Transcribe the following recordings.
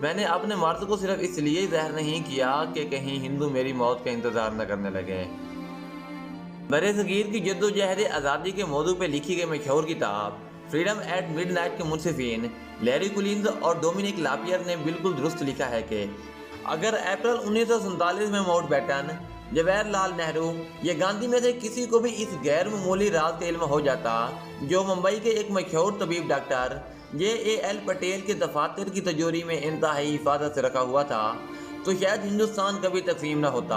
میں نے اپنے مرد کو صرف اس لیے زہر نہیں کیا کہ کہیں ہندو میری موت کا انتظار نہ کرنے لگے۔ برِ صغیر کی جدوجہد آزادی کے موضوع پہ لکھی گئی مشہور کتاب فریڈم ایٹ مڈ نائٹ کے منصفین لیری کولنز اور ڈومینک لاپیئر نے بالکل درست لکھا ہے کہ اگر اپریل 1947 میں ماؤنٹ بیٹن، جواہر لال نہرو یا گاندھی میں سے کسی کو بھی اس غیر معمولی راز کا علم ہو جاتا جو ممبئی کے ایک مشہور طبیب ڈاکٹر JAL پٹیل کے دفاتر کی تجوری میں انتہائی حفاظت سے رکھا ہوا تھا، تو شاید ہندوستان کبھی تقسیم نہ ہوتا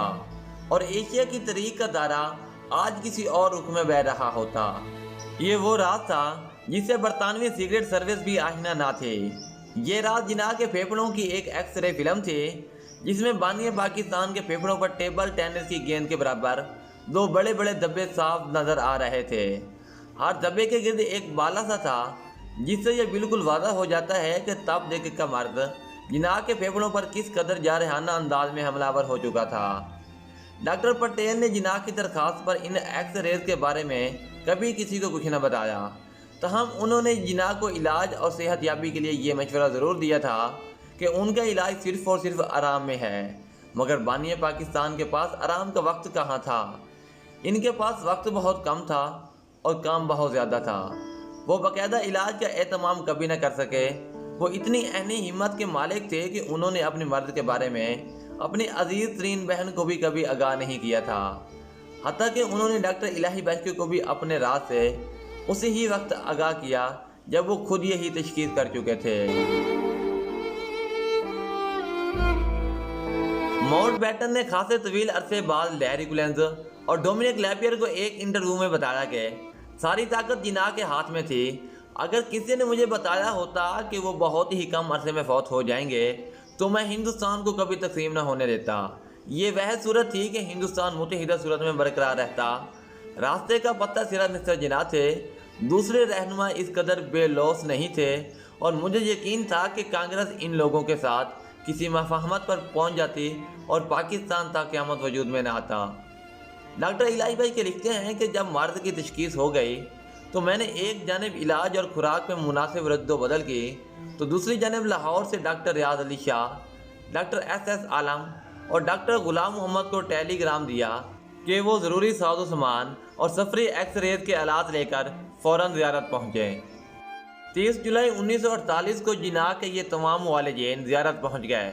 اور ایشیا کی تاریخ کا دائرہ آج کسی اور رخ میں بہہ رہا ہوتا۔ یہ وہ راز تھا جس سے برطانوی سیکرٹ سروس بھی آشنا نہ تھے۔ یہ راز جناح کے پھیپھڑوں کی ایک ایکس رے فلم تھی جس میں بانی پاکستان کے پھیپھڑوں پر ٹیبل ٹینس کی گیند کے برابر دو بڑے بڑے دبے صاف نظر آ رہے تھے۔ ہر دبے کے گرد ایک بالا سا تھا جس سے یہ بالکل واضح ہو جاتا ہے کہ تب دیکھ کا مرد جناح کے پھیپھڑوں پر کس قدر جارحانہ انداز میں حملہ آور ہو چکا تھا۔ ڈاکٹر پٹیل نے جناح کی درخواست پر ان ایکس ریز کے بارے میں کبھی کسی کو کچھ نہ بتایا، تاہم انہوں نے جناح کو علاج اور صحت یابی کے لیے یہ مشورہ ضرور دیا تھا کہ ان کا علاج صرف اور صرف آرام میں ہے، مگر بانی پاکستان کے پاس آرام کا وقت کہاں تھا۔ ان کے پاس وقت بہت کم تھا اور کام بہت زیادہ تھا۔ وہ باقاعدہ علاج کا اہتمام کبھی نہ کر سکے۔ وہ اتنی عینی ہمت کے مالک تھے کہ انہوں نے اپنے مرد کے بارے میں اپنی عزیز ترین بہن کو بھی کبھی آگاہ نہیں کیا تھا، حتیٰ کہ انہوں نے ڈاکٹر الہی باشکے کو بھی اپنے راز سے اسی ہی وقت آگاہ کیا جب وہ خود یہی تشخیص کر چکے تھے۔ ماؤنٹ بیٹن نے خاصے طویل عرصے بعد لیری کولنز اور ڈومینک لاپیئر کو ایک انٹرویو میں بتایا کہ ساری طاقت جناح کے ہاتھ میں تھی۔ اگر کسی نے مجھے بتایا ہوتا کہ وہ بہت ہی کم عرصے میں فوت ہو جائیں گے تو میں ہندوستان کو کبھی تقسیم نہ ہونے دیتا۔ یہ وہ صورت تھی کہ ہندوستان متحدہ صورت میں برقرار رہتا۔ راستے کا پتہ صرف مسٹر جناح تھے، دوسرے رہنما اس قدر بے لوث نہیں تھے، اور مجھے یقین تھا کہ کانگریس ان لوگوں کے ساتھ کسی مفاہمت پر پہنچ جاتی اور پاکستان تا قیامت وجود میں نہ آتا۔ ڈاکٹر الہی بھائی کے لکھتے ہیں کہ جب مرض کی تشخیص ہو گئی تو میں نے ایک جانب علاج اور خوراک میں مناسب رد و بدل کی، تو دوسری جانب لاہور سے ڈاکٹر ریاض علی شاہ، ڈاکٹر SS عالم اور ڈاکٹر غلام محمد کو ٹیلی گرام دیا کہ وہ ضروری ساز و سامان اور سفری ایکس ریز کے آلات لے کر فوراً زیارت پہنچے۔ 30 جولائی 1948 کو جناح کے یہ تمام والدین زیارت پہنچ گئے۔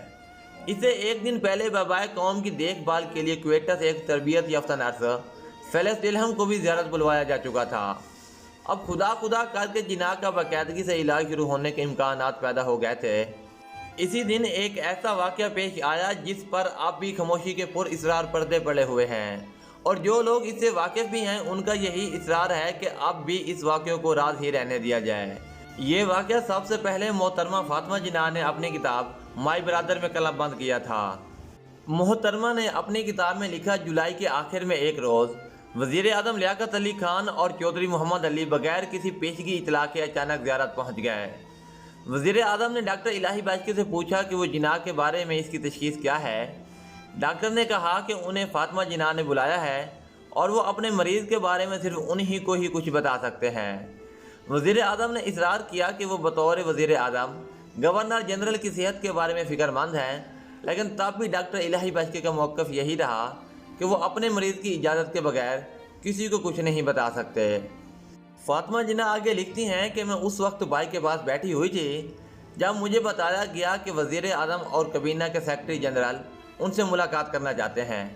اسے ایک دن پہلے بابائے قوم کی دیکھ بھال کے لیے کوئٹہ سے ایک تربیت یافتہ نرس فیلس ڈلہم کو بھی زیارت بلوایا جا چکا تھا۔ اب خدا کر کے جناح کا باقاعدگی سے علاج شروع ہونے کے امکانات پیدا ہو گئے تھے۔ اسی دن ایک ایسا واقعہ پیش آیا جس پر اب بھی خاموشی کے پر اسرار پردے پڑے ہوئے ہیں، اور جو لوگ اس سے واقف بھی ہیں ان کا یہی اصرار ہے کہ اب بھی اس واقعے کو راز ہی رہنے دیا جائے۔ یہ واقعہ سب سے پہلے محترمہ فاطمہ جناح نے اپنی کتاب مائی برادر میں قلم بند کیا تھا۔ محترمہ نے اپنی کتاب میں لکھا، جولائی کے آخر میں ایک روز وزیر اعظم لیاقت علی خان اور چودھری محمد علی بغیر کسی پیشگی اطلاع کے اچانک زیارت پہنچ گئے۔ وزیر اعظم نے ڈاکٹر الہی باشکے سے پوچھا کہ وہ جناح کے بارے میں اس کی تشخیص کیا ہے۔ ڈاکٹر نے کہا کہ انہیں فاطمہ جناح نے بلایا ہے اور وہ اپنے مریض کے بارے میں صرف انہی کو ہی کچھ بتا سکتے ہیں۔ وزیر اعظم نے اصرار کیا کہ وہ بطور وزیر اعظم گورنر جنرل کی صحت کے بارے میں فکر مند ہیں، لیکن تب بھی ڈاکٹر الہی باشکے کا موقف یہی رہا کہ وہ اپنے مریض کی اجازت کے بغیر کسی کو کچھ نہیں بتا سکتے۔ فاطمہ جناح آگے لکھتی ہیں کہ میں اس وقت بھائی کے پاس بیٹھی ہوئی تھی جب مجھے بتایا گیا کہ وزیر اعظم اور کابینہ کے سیکرٹری جنرل ان سے ملاقات کرنا چاہتے ہیں۔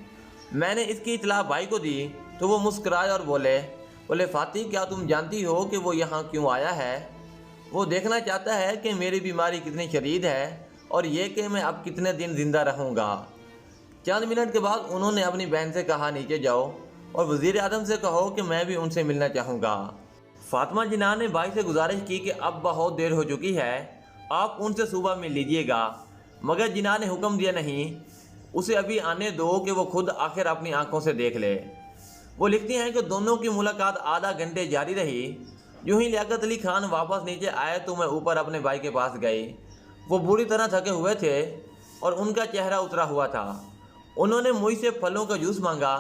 میں نے اس کی اطلاع بھائی کو دی تو وہ مسکرائے اور بولے فاتح، کیا تم جانتی ہو کہ وہ یہاں کیوں آیا ہے؟ وہ دیکھنا چاہتا ہے کہ میری بیماری کتنی شدید ہے اور یہ کہ میں اب کتنے دن زندہ رہوں گا۔ چند منٹ کے بعد انہوں نے اپنی بہن سے کہا، نیچے جاؤ اور وزیر اعظم سے کہو کہ میں بھی ان سے ملنا چاہوں گا۔ فاطمہ جناح نے بھائی سے گزارش کی کہ اب بہت دیر ہو چکی ہے، آپ ان سے صبح مل لیجئے گا، مگر جناح نے حکم دیا، نہیں، اسے ابھی آنے دو کہ وہ خود آخر اپنی آنکھوں سے دیکھ لے۔ وہ لکھتی ہیں کہ دونوں کی ملاقات آدھا گھنٹے جاری رہی۔ یوں ہی لیاقت علی خان واپس نیچے آئے تو میں اوپر اپنے بھائی کے پاس گئی۔ وہ بری طرح تھکے ہوئے تھے اور ان کا چہرہ اترا ہوا تھا۔ انہوں نے مجھ سے پھلوں کا جوس مانگا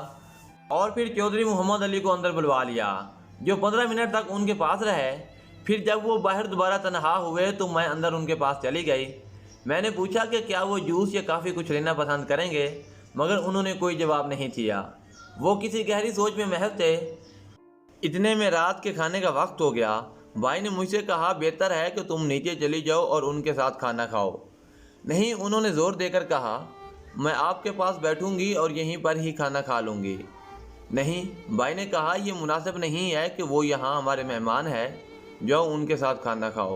اور پھر چودھری محمد علی کو اندر بلوا لیا، جو 15 منٹ تک ان کے پاس رہے۔ پھر جب وہ باہر دوبارہ تنہا ہوئے تو میں اندر ان کے پاس چلی گئی۔ میں نے پوچھا کہ کیا وہ جوس یا کافی کچھ لینا پسند کریں گے، مگر انہوں نے کوئی جواب نہیں دیا۔ وہ کسی گہری سوچ میں محو تھے۔ اتنے میں رات کے کھانے کا وقت ہو گیا۔ بھائی نے مجھ سے کہا بہتر ہے کہ تم نیچے چلی جاؤ اور ان کے ساتھ کھانا کھاؤ۔ نہیں، انہوں نے زور دے کر کہا، میں آپ کے پاس بیٹھوں گی اور یہیں پر ہی کھانا کھا لوں گی۔ نہیں، بھائی نے کہا، یہ مناسب نہیں ہے کہ وہ یہاں ہمارے مہمان ہے، جاؤ ان کے ساتھ کھانا کھاؤ۔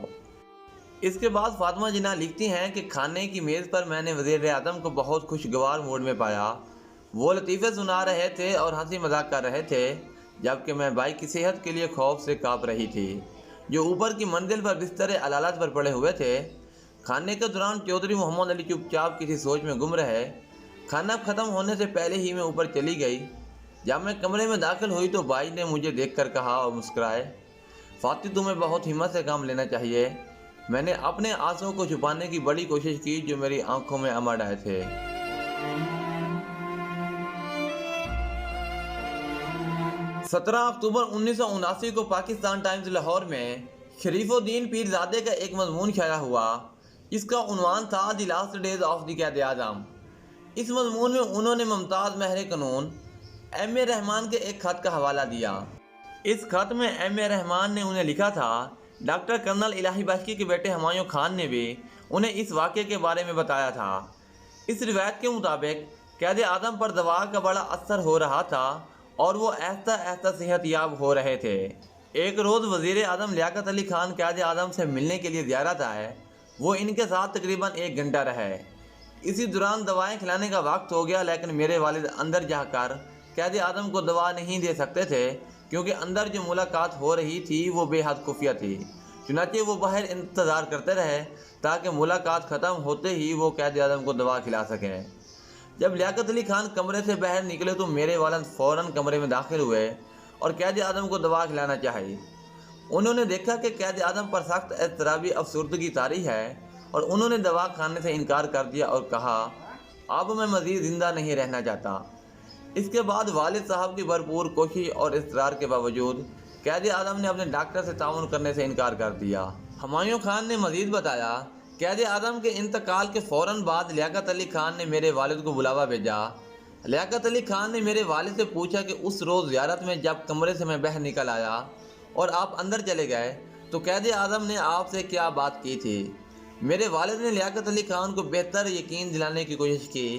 اس کے بعد فاطمہ جناح لکھتی ہیں کہ کھانے کی میز پر میں نے وزیر اعظم کو بہت خوشگوار موڈ میں پایا۔ وہ لطیفے سنا رہے تھے اور ہنسی مذاق کر رہے تھے، جبکہ میں بھائی کی صحت کے لیے خوف سے کانپ رہی تھی، جو اوپر کی منزل پر بستر علالت پر پڑے ہوئے تھے۔ کھانے کے دوران چودھری محمد علی چپ چاپ کسی سوچ میں گم رہے۔ کھانا ختم ہونے سے پہلے ہی میں اوپر چلی گئی۔ جب میں کمرے میں داخل ہوئی تو بھائی نے مجھے دیکھ کر کہا اور مسکرائے، فاتح تمہیں بہت ہمت سے کام لینا چاہیے۔ میں نے اپنے آنسوؤں کو چھپانے کی بڑی کوشش کی جو میری آنکھوں میں امڈ آئے تھے۔ 17 اکتوبر 1979 کو پاکستان ٹائمز لاہور میں شریف الدین پیرزادے کا ایک مضمون شائع ہوا، جس کا عنوان تھا the last days of the Quaid Azam. اس مضمون میں انہوں نے ممتاز ماہر قانون ایم اے رحمان کے ایک خط کا حوالہ دیا۔ اس خط میں ایم اے رحمان نے انہیں لکھا تھا، ڈاکٹر کرنل الہی بخشی کے بیٹے ہمایوں خان نے بھی انہیں اس واقعے کے بارے میں بتایا تھا۔ اس روایت کے مطابق قائد اعظم پر دوا کا بڑا اثر ہو رہا تھا اور وہ آہستہ آہستہ صحت یاب ہو رہے تھے۔ ایک روز وزیر اعظم لیاقت علی خان قائد اعظم سے ملنے کے لیے زیارت آئے۔ وہ ان کے ساتھ تقریباً 1 گھنٹہ رہے۔ اسی دوران دوائیں کھلانے کا وقت ہو گیا، لیکن میرے والد اندر جا کر قائد اعظم کو دوا نہیں دے سکتے تھے، کیونکہ اندر جو ملاقات ہو رہی تھی وہ بے حد خفیہ تھی۔ چنانچہ وہ باہر انتظار کرتے رہے تاکہ ملاقات ختم ہوتے ہی وہ قائد اعظم کو دوا کھلا سکیں۔ جب لیاقت علی خان کمرے سے باہر نکلے تو میرے والد فوراً کمرے میں داخل ہوئے اور قائد اعظم کو دوا کھلانا چاہی۔ انہوں نے دیکھا کہ قائد اعظم پر سخت اضطرابی افسردگی طاری ہے اور انہوں نے دوا کھانے سے انکار کر دیا اور کہا، اب میں مزید زندہ نہیں رہنا چاہتا۔ اس کے بعد والد صاحب کی بھرپور کوشش اور اصرار کے باوجود قائد اعظم نے اپنے ڈاکٹر سے تعاون کرنے سے انکار کر دیا۔ ہمایوں خان نے مزید بتایا، قائد اعظم کے انتقال کے فوراً بعد لیاقت علی خان نے میرے والد کو بلاوا بھیجا۔ لیاقت علی خان نے میرے والد سے پوچھا کہ اس روز زیارت میں جب کمرے سے میں باہر نکل آیا اور آپ اندر چلے گئے تو قائد اعظم نے آپ سے کیا بات کی تھی؟ میرے والد نے لیاقت علی خان کو بہتر یقین دلانے کی کوشش کی۔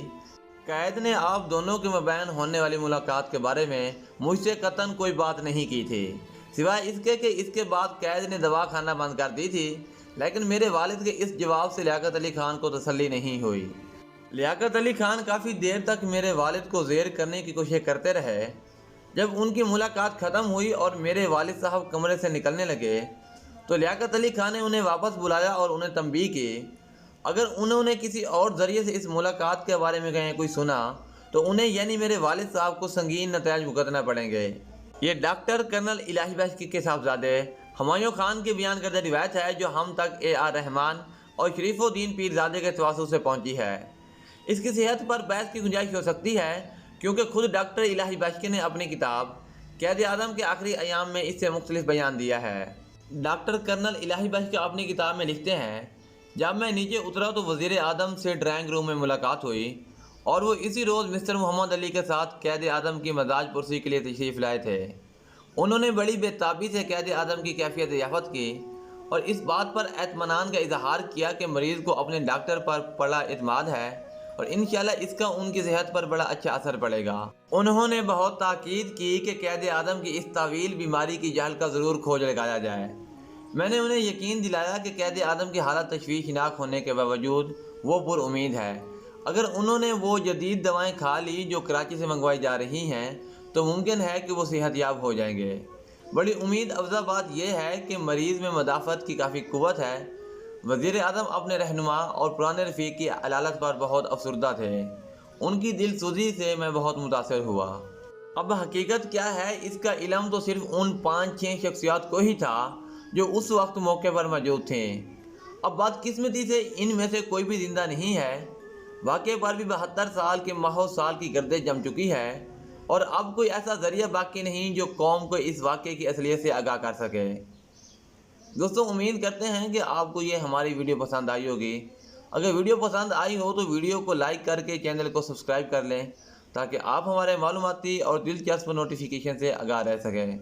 قائد نے آپ دونوں کے مابین ہونے والی ملاقات کے بارے میں مجھ سے قطعاً کوئی بات نہیں کی تھی، سوائے اس کے کہ اس کے بعد قائد نے دوا کھانا بند کر دی تھی، لیکن میرے والد کے اس جواب سے لیاقت علی خان کو تسلی نہیں ہوئی۔ لیاقت علی خان کافی دیر تک میرے والد کو زیر کرنے کی کوشش کرتے رہے۔ جب ان کی ملاقات ختم ہوئی اور میرے والد صاحب کمرے سے نکلنے لگے تو لیاقت علی خان نے انہیں واپس بلایا اور انہیں تنبیہ کی، اگر انہوں نے کسی اور ذریعے سے اس ملاقات کے بارے میں کہیں کوئی سنا تو انہیں یعنی میرے والد صاحب کو سنگین نتائج بھگتنا پڑیں گے۔ یہ ڈاکٹر کرنل الہی بخشی کے صاحبزادے ہمایوں خان کے بیان کردہ روایت ہے، جو ہم تک اے آر رحمان اور شریف الدین پیرزادے کے تواصل سے پہنچی ہے۔ اس کی صحت پر بحث کی گنجائش ہو سکتی ہے، کیونکہ خود ڈاکٹر الہی بخشی نے اپنی کتاب قائد اعظم کے آخری ایام میں اس سے مختلف بیان دیا ہے۔ ڈاکٹر کرنل الہی بخشی اپنی کتاب میں لکھتے ہیں، جب میں نیچے اترا تو وزیر اعظم سے ڈرائنگ روم میں ملاقات ہوئی اور وہ اسی روز مسٹر محمد علی کے ساتھ قائد اعظم کی مزاج پرسی کے لیے تشریف لائے تھے۔ انہوں نے بڑی بے تابی سے قائد اعظم کی کیفیت یافت کی اور اس بات پر اطمینان کا اظہار کیا کہ مریض کو اپنے ڈاکٹر پر بڑا اعتماد ہے اور انشاءاللہ اس کا ان کی صحت پر بڑا اچھا اثر پڑے گا۔ انہوں نے بہت تاکید کی کہ قائد اعظم کی اس طویل بیماری کی جڑ کا ضرور کھوج لگایا جائے۔ میں نے انہیں یقین دلایا کہ قائد اعظم کی حالت تشویشناک ہونے کے باوجود وہ پر امید ہے۔ اگر انہوں نے وہ جدید دوائیں کھا لی جو کراچی سے منگوائی جا رہی ہیں تو ممکن ہے کہ وہ صحت یاب ہو جائیں گے۔ بڑی امید افزا بات یہ ہے کہ مریض میں مدافعت کی کافی قوت ہے۔ وزیر اعظم اپنے رہنما اور پرانے رفیق کی علالت پر بہت افسردہ تھے۔ ان کی دل سوزی سے میں بہت متاثر ہوا۔ اب حقیقت کیا ہے، اس کا علم تو صرف ان 5-6 شخصیات کو ہی تھا جو اس وقت موقع پر موجود تھیں۔ اب بدقسمتی سے ان میں سے کوئی بھی زندہ نہیں ہے۔ واقعے پر بھی 72 سال کے ماہو سال کی گردش جم چکی ہے اور اب کوئی ایسا ذریعہ باقی نہیں جو قوم کو اس واقعے کی اصلیت سے آگاہ کر سکے۔ دوستوں، امید کرتے ہیں کہ آپ کو یہ ہماری ویڈیو پسند آئی ہوگی۔ اگر ویڈیو پسند آئی ہو تو ویڈیو کو لائک کر کے چینل کو سبسکرائب کر لیں تاکہ آپ ہمارے معلوماتی اور دلچسپ نوٹیفیکیشن سے آگاہ رہ سکیں۔